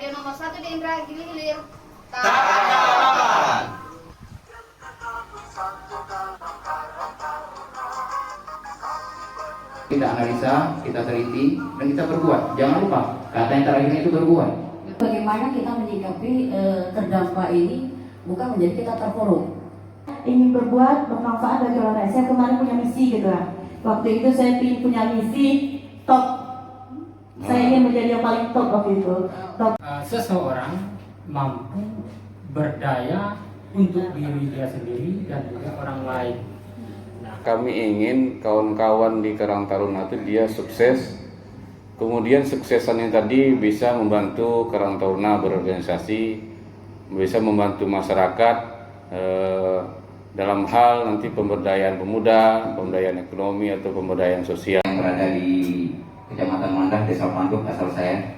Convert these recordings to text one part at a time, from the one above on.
Radio nomor 1 di Indra Gilir. Tahan. Kita analisa, kita teliti, dan kita berbuat. Jangan lupa, kata yang terakhir itu berbuat. Bagaimana kita menyikapi terdampak ini bukan menjadi kita terpuruk. Ingin berbuat bermanfaat bagi orang lain. Saya kemarin punya misi gitu lah. Waktu itu saya punya misi top. Saya ingin menjadi yang paling top waktu itu. Top. Seseorang mampu berdaya untuk diri dia sendiri dan juga orang lain. Kami ingin kawan-kawan di Karang Taruna itu dia sukses. Kemudian suksesannya tadi bisa membantu Karang Taruna berorganisasi, bisa membantu masyarakat dalam hal nanti pemberdayaan pemuda, pemberdayaan ekonomi atau pemberdayaan sosial. Yang berada di Kecamatan Mandah, Desa Manduk, asal saya.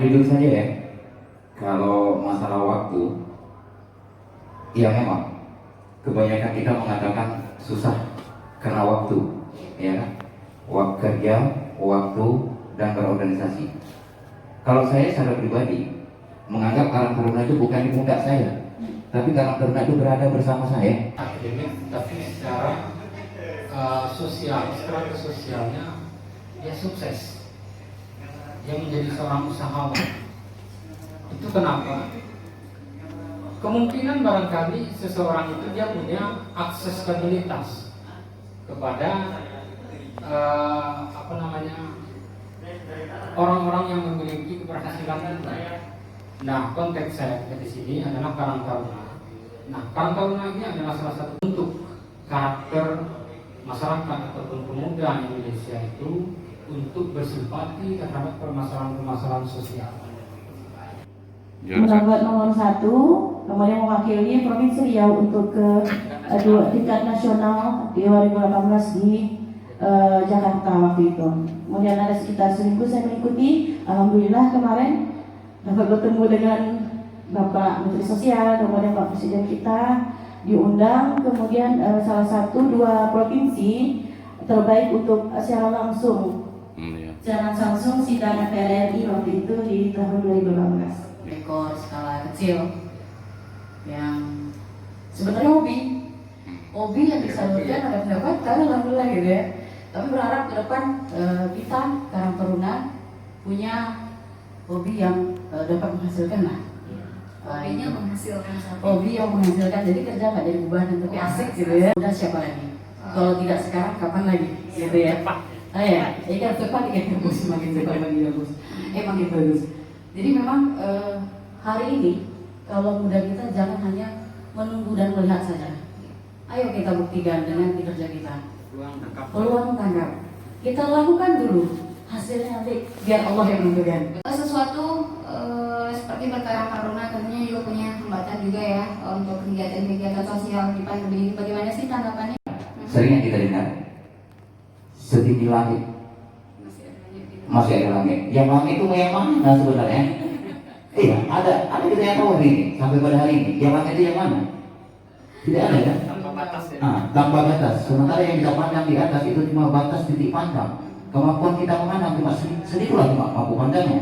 Jujur saja ya, kalau masalah waktu, ya memang kebanyakan kita mengatakan susah karena waktu, ya kan? Waktu kerja, waktu, dan berorganisasi. Kalau saya secara pribadi menganggap Karang Taruna itu bukan di pundak saya, tapi Karang Taruna itu berada bersama saya. Akademik, tapi secara sosial, strata sosialnya dia sukses. Dia menjadi seorang usahawan. Itu kenapa? Kemungkinan barangkali seseorang itu dia punya aksesibilitas kepada orang-orang yang memiliki keberhasilan itu. Nah, konteks saya di sini adalah Karang Taruna. Nah, Karang Taruna ini adalah salah satu bentuk karakter masyarakat ataupun pemuda Indonesia itu untuk bersimpati terhadap permasalahan-permasalahan sosial. Merawat nomor 1, kemudian mewakili Provinsi Riau untuk ke tingkat nasional di 2018 di Jakarta waktu itu. Kemudian ada sekitar seminggu saya mengikuti. Alhamdulillah kemarin dapat bertemu dengan Bapak Menteri Sosial, kemudian Pak Presiden kita diundang, kemudian salah satu 2 provinsi terbaik untuk secara langsung sidang PRRI waktu itu di tahun 2018. Ekor skala kecil yang sebenarnya hobi yang disalurkan ada pendapatan, alhamdulillah gitu ya. Tapi berharap ke depan kita Karang Taruna punya hobi yang dapat menghasilkan lah. Hobinya menghasilkan satu. Hobi yang menghasilkan, jadi kerja nggak jadi beban tapi asik gitu ya. Udah siapa lagi? Kalau tidak sekarang kapan lagi? Gitu ya. Ya, ini kan cepat ya bagus, makin cepat makin bagus. Makin bagus. Jadi memang hari ini kalau muda kita jangan hanya menunggu dan melihat saja. Ayo kita buktikan dengan kinerja kita. Peluang tangkap. Kita lakukan dulu. Hasilnya nanti biar Allah yang menentukan. Sesuatu seperti berkarang taruna tentunya juga punya hambatan juga ya untuk kegiatan-kegiatan sosial di pandemi ini. Bagaimana sih tanggapannya? Sering yang kita dengar, setinggi langit masih ada langit. Yang langit itu yang mana sebenarnya? Iya, ada kita yang tahu hari ini sampai pada hari ini. Yang langit itu yang mana? Tidak ada kan? Tanpa batas ya. Tanpa batas. Sementara yang kita pandang di atas itu cuma batas titik pandang. Kemampuan kita memandang cuma sedikitlah cuma mampu pandangnya.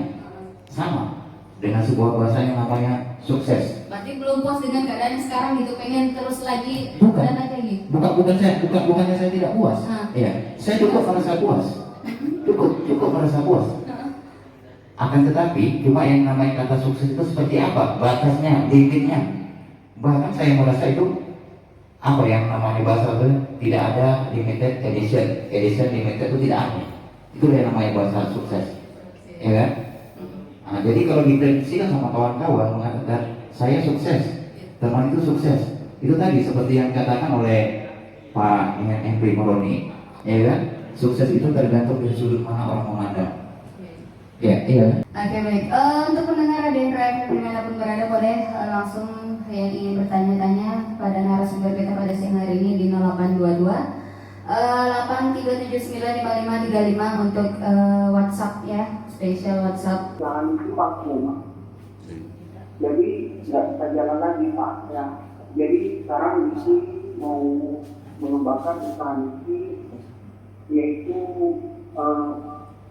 Sama dengan sebuah bahasa yang namanya sukses. Berarti belum puas dengan keadaan yang sekarang gitu, pengen terus lagi Bukan. dan lagi. Bukannya saya tidak puas. Iya, saya cukup merasa puas. Cukup merasa puas. Akan tetapi cuma yang namanya kata sukses itu seperti apa? Batasnya, limitnya. Bahkan saya merasa itu apa yang namanya bahasa itu tidak ada limited edition. Edition limited itu tidak ada. Itu yang namanya bahasa sukses. Ya kan? Nah, jadi kalau diprediksikan sama kawan-kawan mengatakan saya sukses, teman itu sukses. Itu tadi seperti yang dikatakan oleh Pak MP Moroni, ya kan? Sukses itu tergantung dari sudut mana orang memandang. Ya, iya. Oke, baik. Untuk pendengar Radio Indra FM dimanapun berada, boleh langsung yang ingin bertanya-tanya pada narasumber kita pada siang hari ini di 0822 83795535 untuk WhatsApp ya, spesial WhatsApp. Jangan itu vakum. Jadi nggak bisa jalan lagi Pak. Ya. Jadi sekarang misi mau mengembangkan usaha misi, yaitu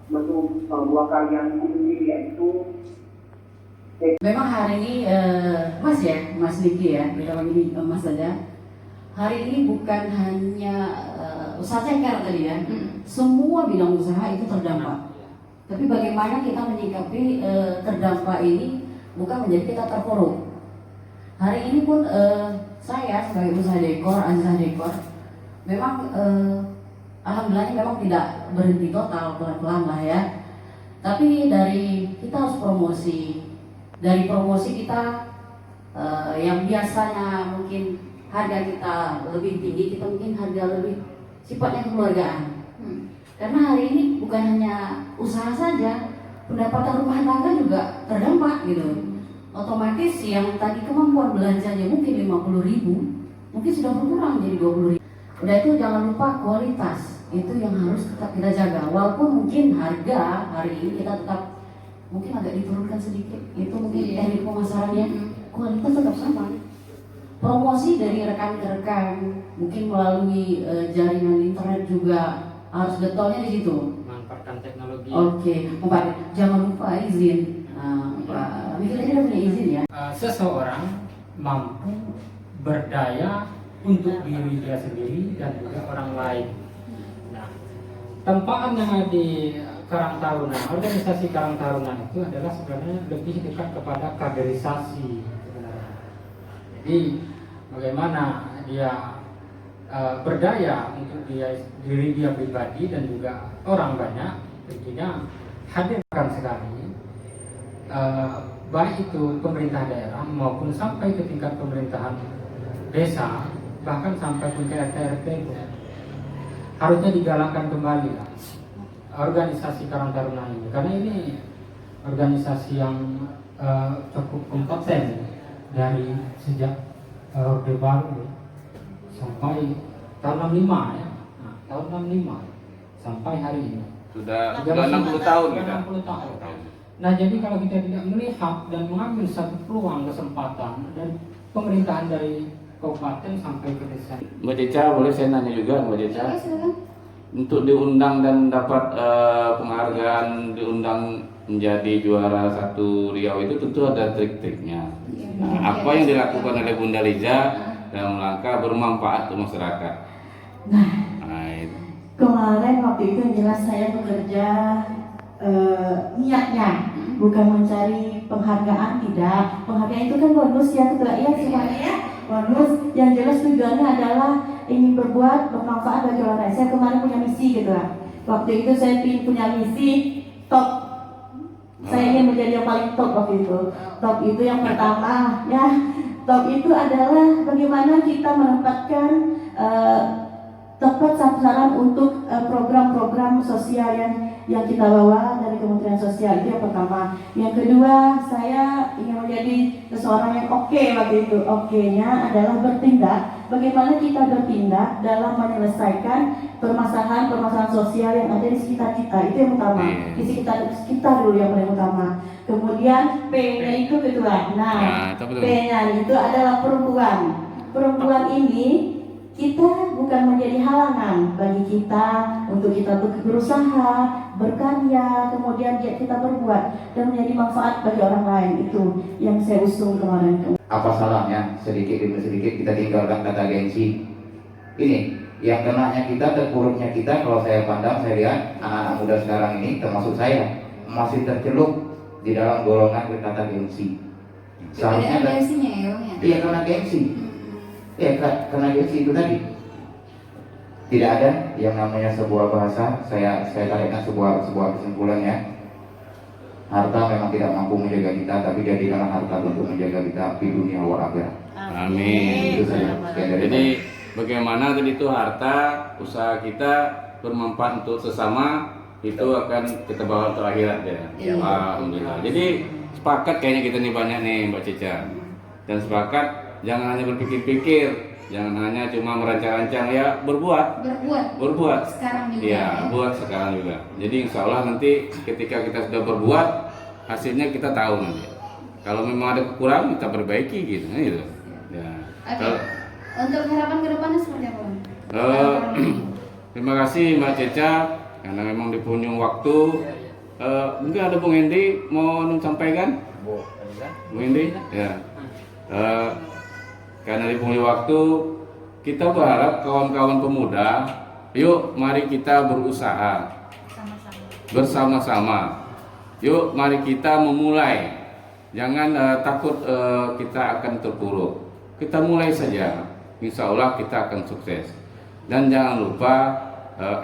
menu buah kalian sendiri, yaitu Memang hari ini Mas ya, Mas Niki ya, kita panggil Mas saja. Hari ini bukan hanya usaha ceker tadi ya, semua bidang usaha itu terdampak. Tapi bagaimana kita menyikapi terdampak ini bukan menjadi kita terpuruk. Hari ini pun saya sebagai usaha dekor, Azizah Dekor, memang alhamdulillah memang tidak berhenti total, pelan-pelan lah ya. Tapi dari kita harus promosi. Dari promosi kita yang biasanya mungkin harga kita lebih tinggi, kita mungkin harga lebih sifatnya kekeluargaan. Karena hari ini bukan hanya usaha saja, pendapatan rumah tangga juga terdampak gitu. Otomatis yang tadi kemampuan belanjanya mungkin 50.000, mungkin sudah berkurang jadi 20.000. Udah itu jangan lupa kualitas, itu yang harus tetap kita jaga. Walaupun mungkin harga hari ini kita tetap mungkin agak diturunkan sedikit, itu mungkin teknik pemasarannya, kualitas tetap sama. Promosi dari rekan ke rekan, mungkin melalui jaringan internet juga harus getolnya di situ. Manfaatkan teknologi. Oke, Pak, jangan lupa izin. Pak Mikir ini udah punya izin ya. Seseorang mampu berdaya untuk diri dia sendiri dan juga orang lain. Nah, tempaan yang ada di Karang Taruna, organisasi Karang Taruna itu adalah sebenarnya lebih dekat kepada kaderisasi sebenarnya. Jadi bagaimana dia berdaya untuk diri dia pribadi dan juga orang banyak, tentunya hadirkan sekali baik itu pemerintah daerah maupun sampai ke tingkat pemerintahan desa, bahkan sampai ke RT harusnya digalakkan kembali lah organisasi Karang Taruna ini, karena ini organisasi yang cukup kompeten dari sejak Orde Baru sampai tahun 65 ya. Nah, tahun 65 sampai hari ini Sudah 60 tahun kita. 60 tahun. Nah, jadi kalau kita tidak melihat dan mengambil satu peluang kesempatan dari pemerintahan dari kabupaten sampai ke desa. Mbak Cica, boleh saya nanya juga Mbak Cica? Ya, silakan. Untuk diundang dan dapat penghargaan, diundang menjadi juara 1 Riau itu tentu ada trik-triknya. Nah, apa yang dilakukan oleh Bunda Liza dalam rangka bermanfaat untuk masyarakat? Nah, itu. kemarin waktu itu yang jelas saya bekerja niatnya bukan mencari penghargaan, tidak. Penghargaan itu kan bonus ya ketua ya semuanya ya. Bonus yang jelas tujuannya adalah ingin berbuat bermanfaat bagi orang lain. Saya kemarin punya misi gitu lah. Waktu itu saya punya misi top. Saya ingin menjadi yang paling top waktu itu. Top itu yang pertama ya. Top itu adalah bagaimana kita menempatkan tepat sasaran untuk program-program sosial yang kita bawa dari Kementerian Sosial. Itu yang pertama. Yang kedua, saya ingin menjadi seseorang yang oke waktu itu. Oke-nya adalah bertindak. Bagaimana kita bertindak dalam menyelesaikan permasalahan sosial yang ada di sekitar kita. Itu yang utama. Di sekitar dulu yang paling utama. Kemudian P-nya itu kedua. Nah, P-nya itu adalah perempuan. Perempuan ini kita bukan menjadi halangan bagi kita untuk kita berusaha, berkarya, kemudian kita berbuat dan menjadi manfaat bagi orang lain. Itu yang saya usung kemarin. Apa salahnya sedikit demi sedikit kita tinggalkan kata gengsi? Ini yang kenanya kita, terpuruknya kita. Kalau saya pandang, saya lihat anak-anak muda sekarang ini, termasuk saya, masih tercelup di dalam golongan berkata gengsi. Seharusnya kan, gengsinya ya, Bang, ya? iya karena gengsi. Ya karena gengsi itu tadi. Tidak ada yang namanya sebuah bahasa. Saya tarikkan sebuah kesimpulan ya. Harta memang tidak mampu menjaga kita, tapi jadikanlah harta untuk menjaga kita di dunia wal akhirat. Amin. Itu saja. Jadi bagaimana tadi itu harta usaha kita bermanfaat untuk sesama itu akan kita bawa untuk akhirat ya. Alhamdulillah. Jadi sepakat kayaknya kita nih banyak nih Mbak Cica. Dan sepakat jangan hanya berpikir-pikir, jangan hanya cuma merancang-rancang ya, berbuat Sekarang juga ya, buat sekarang juga. Jadi insya Allah nanti ketika kita sudah berbuat, hasilnya kita tahu nanti. Kalau memang ada kekurangan kita perbaiki gitu ya. Oke. Untuk harapan ke depannya seperti apa, Bang? Terima kasih Mbak Cica. karena memang di penghujung waktu. Mungkin ada Bung Hendy mau sampaikan? Bung Hendy? Ya. Karena di penghujung waktu, kita berharap kawan-kawan pemuda, yuk mari kita berusaha bersama-sama. Yuk mari kita memulai. Jangan takut kita akan terpuruk. Kita mulai saja. Insya Allah kita akan sukses. Dan jangan lupa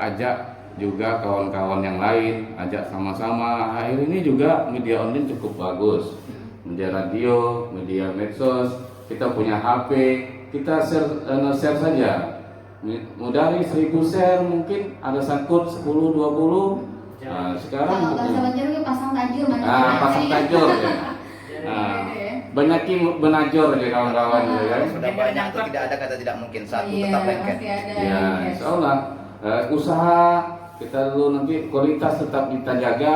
ajak juga kawan-kawan yang lain, ajak sama-sama. Akhir ini juga media online cukup bagus, media radio, media medsos. Kita punya HP, kita share saja. Mudah nih 1000 share, mungkin ada sangkut 10, 20. Nah, sekarang kalau bahasa Banjar pasang tajur mana? pasang tajur ya. Banyakin benajor ya kawan-kawan ya. Sudah banyak tuh tidak ada kata tidak mungkin, satu Iya, tetap lengket. pasti ada. Ya, insya Allah usaha kita dulu, nanti kualitas tetap kita jaga,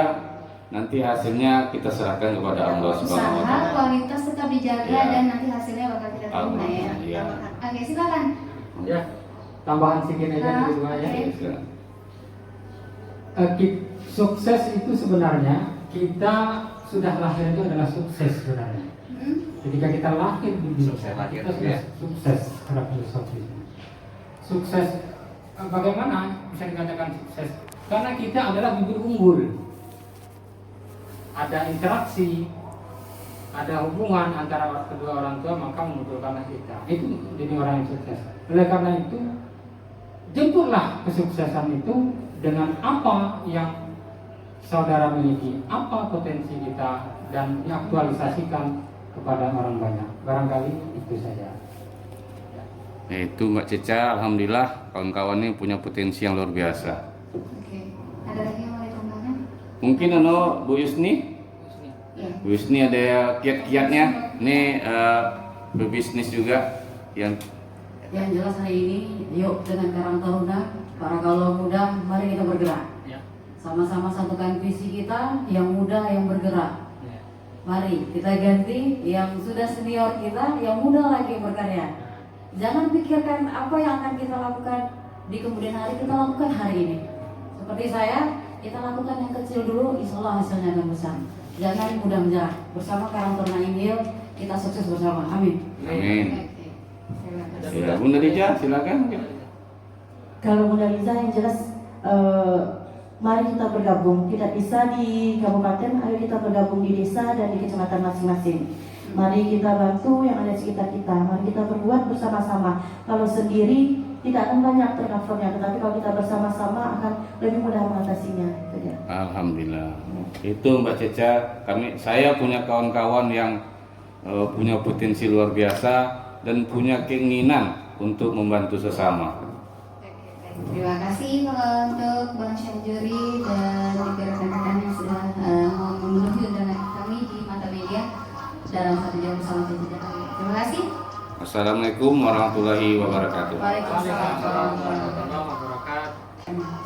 nanti hasilnya kita serahkan kepada Allah Subhanahu wa Usaha Ta'ala. kualitas tetap dijaga Ya. dan nanti hasilnya bakal kita terima ya. Iya. Oke, silakan. Ya, tambahan sedikit aja Ah, gitu ya. oke. Sukses itu sebenarnya kita sudah lahir itu adalah sukses sebenarnya. Ketika kita lahir di dunia kita sudah sukses secara filosofis. Sukses bagaimana bisa dikatakan sukses? Karena kita adalah bibit unggul. Ada interaksi, ada hubungan antara kedua orang tua, maka memunculkanlah kita. Itu jadi orang yang sukses. Oleh karena itu, jemputlah kesuksesan itu dengan apa yang saudara miliki, apa potensi kita, dan diaktualisasikan kepada orang banyak. Barangkali itu saja. Itu Mbak Ceca, alhamdulillah kawan-kawan ini punya potensi yang luar biasa. Oke. Ada lagi yang mau ditambahkan? Mungkin Bu Yusni? Ya. Bu Yusni ada kiat-kiatnya. Ini berbisnis juga yang Yang jelas hari ini, yuk dengan Karang Taruna, para kaula muda, mari kita bergerak. Sama-sama satukan visi kita, yang muda yang bergerak. Mari kita ganti yang sudah senior kita, yang muda lagi yang berkarya. Jangan pikirkan apa yang akan kita lakukan di kemudian hari, kita lakukan hari ini. Seperti saya, kita lakukan yang kecil dulu, insya Allah hasilnya akan besar. Jangan mudah menyerah. Bersama Karang Taruna Injil, kita sukses bersama. Amin. amin. Oke. Terima kasih. Ya, Bunda Rija, silakan. Kalau Bunda Liza yang jelas, mari kita bergabung. Tidak bisa di kabupaten, ayo kita bergabung di desa dan di kecamatan masing-masing. Mari kita bantu yang ada di sekitar kita. Mari kita berbuat bersama-sama. Kalau sendiri tidak akan banyak turnovernya, tetapi kalau kita bersama-sama akan lebih mudah mengatasinya. Itu dia. Alhamdulillah. Itu Mbak Ceca, saya punya kawan-kawan yang punya potensi luar biasa dan punya keinginan untuk membantu sesama. Terima kasih untuk Bang Syahjuri dan juga rekan-rekan yang sudah memenuhi undangan kami di Mata Media dalam 1 jam bersama Jejak kami. Terima kasih. Assalamualaikum warahmatullahi wabarakatuh. Waalaikumsalam warahmatullahi wabarakatuh.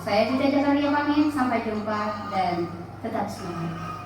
Saya Jejak Jakaria pamit, sampai jumpa dan tetap semangat.